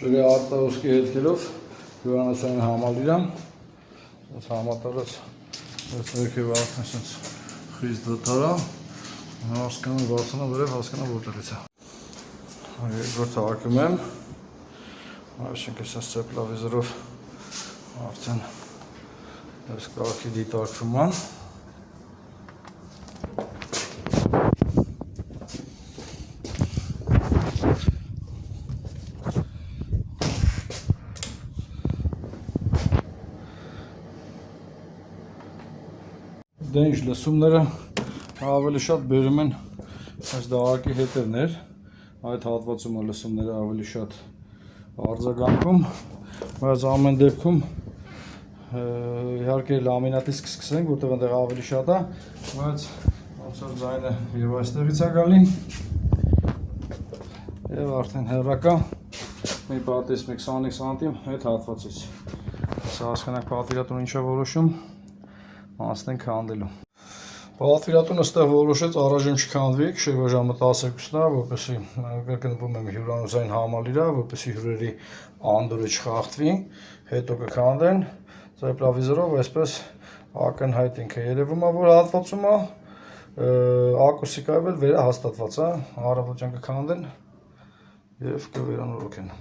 Ջրի արտահոսքի հետքերով հյուրանոցային համալիրան այս համատարած այս ներքևը արդեն այսպես խիստ դատարա հասկանում բացանա վերև հասկանա որտեղից է երկրորդ հակում եմ այսինքն այս տեպլավիզորով արդեն այս կարգի դիտարկվում է Դե ինչ լսումները ավելի շատ բերում են այս դահակի հետևներ, այդ հատվածում լսումները ավելի շատ արձագանքում, բայց ամեն դեպքում իհարկե լամինատից կսկսենք, որտեղ այնտեղ ավելի շատ է, բայց ոնց որ ձայնը եւ այստեղից է գալի եւ արդեն հեռակա մի պատից 25 սանտիմ այդ հատվածից։ Սա հասկանանք պատվիրատունը ինչա որոշում անցնենք քանդելու։ Պատվիրատունը ստեղ որոշեց առայժմ չքանդվի, քշեվա ժամը 12-ն է, որպեսզի կգտնվում եմ հյուրանոցային համալիրը, որպեսզի հյուրերի անդորը չխախտվի, հետո կքանդեն տեպլավիզորով, այսպես ակնհայտ ինքը երևում է, որ հատվածում է, ակուսիկայով էլ վերահաստատված է, առավոտյան կքանդեն եւ կվերանորոգեն։